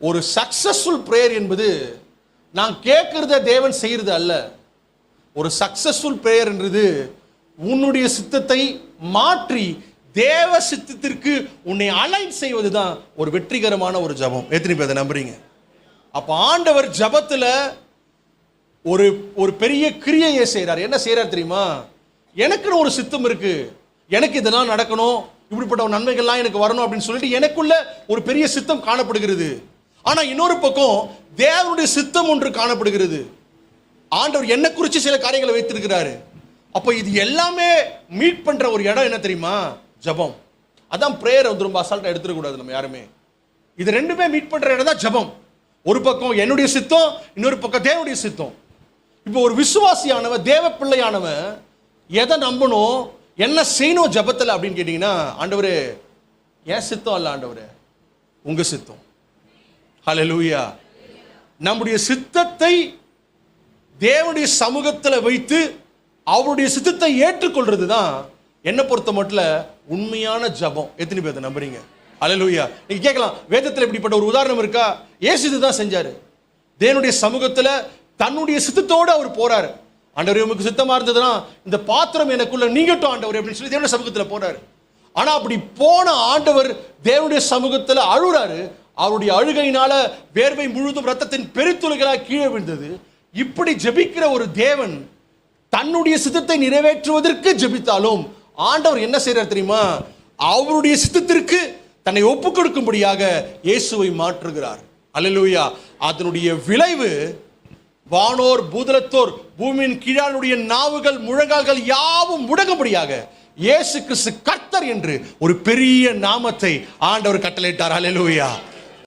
ஒரு successful prayer என்பது நான் கேட்கறத தேவன் செய்யறது அல்ல. ஒரு சக்சஸ்ஃபுல் பிரேயர் என்றது உன்னுடைய சித்தத்தை மாற்றி தேவ சித்தத்திற்கு உன்னை அலைன் செய்வதுதான் ஒரு வெற்றிகரமான ஒரு ஜபம். எத்தனை பேர் நம்புறீங்க? அப்ப ஆண்டவர் ஜபத்துல ஒரு ஒரு பெரிய கிரியையை செய்றார். என்ன செய்றார் தெரியுமா? எனக்குன்னு ஒரு சித்தம் இருக்கு, எனக்கு இதெல்லாம் நடக்கணும், இப்படிப்பட்ட நன்மைகள்லாம் எனக்கு வரணும் அப்படின்னு சொல்லிட்டு எனக்குள்ள ஒரு பெரிய சித்தம் காணப்படுகிறது. ஆனா இன்னொரு பக்கம் தேவனுடைய சித்தம் ஒன்று காணப்படுகிறது. ஆண்டவர் என்ன குறித்து சில காரியங்களை வைத்திருக்கிறாரு. அப்போ இது எல்லாமே மீட் பண்ற ஒரு இடம் என்ன தெரியுமா? ஜபம். அதான் பிரேயர் வந்து ரொம்ப அசால்ட்டா எடுத்துடக்கூடாது நம்ம யாருமே. இது ரெண்டுமே மீட் பண்ற இடம் தான் ஜபம். ஒரு பக்கம் என்னுடைய சித்தம், இன்னொரு பக்கம் தேவனுடைய சித்தம். இப்போ ஒரு விசுவாசியானவன், தேவ பிள்ளையானவன் எதை நம்பணும், என்ன செய்யணும் ஜபத்தில் அப்படின்னு கேட்டீங்கன்னா, ஆண்டவரே என் சித்தம் அல்ல ஆண்டவரே, உங்க சித்தம். ஹல்லேலூயா. நம்முடைய சித்தத்தை தேவனுடைய சமூகத்தில் வைத்து அவருடைய சித்தத்தை ஏற்றுக்கொள்றது தான் என்ன பொறுத்த மட்டும் உண்மையான ஜபம். எத்தனை பேர் நம்புறீங்க? ஹல்லேலூயா. நீங்க கேட்கலாம், வேதத்தில் இப்படிப்பட்ட ஒரு உதாரணம் இருக்கா? இயேசு இதுதான் செஞ்சாரு. தேவனுடைய சமூகத்தில் தன்னுடைய சித்தத்தோடு அவர் போறாரு. ஆண்டவரே உங்களுக்கு சித்தமா இருந்ததுன்னா இந்த பாத்திரம் எனக்குள்ள நீங்கட்டும் ஆண்டவர் அப்படின்னு சொல்லி தேவனுடைய சமூகத்தில் போறாரு. ஆனா அப்படி போன ஆண்டவர் தேவனுடைய சமூகத்தில் அழுறாரு. அவருடைய அழுகையினால வேர்வை முழுதும் ரத்தத்தின் பெருத்துளைகளாக கீழே விழுந்தது. இப்படி ஜெபிக்கிற ஒரு தேவன் தன்னுடைய சித்தத்தை நிறைவேற்றுவதற்கு ஜெபித்தாலும் ஆண்டவர் என்ன செய்றார் தெரியுமா? அவருடைய சித்தத்திற்கு தன்னை ஒப்புக் கொடுக்கும்படியாக இயேசுவை மாற்றுகிறார். அல்லேலூயா. அதனுடைய விளைவு வானோர் பூதலத்தோர் பூமியின் கீழானுடைய நாவுகள் முழங்கால்கள் யாவும் முடங்கும்படியாக இயேசு கிறிஸ்து கர்த்தர் என்று ஒரு பெரிய நாமத்தை ஆண்டவர் கட்டளையிட்டார். அல்லேலூயா.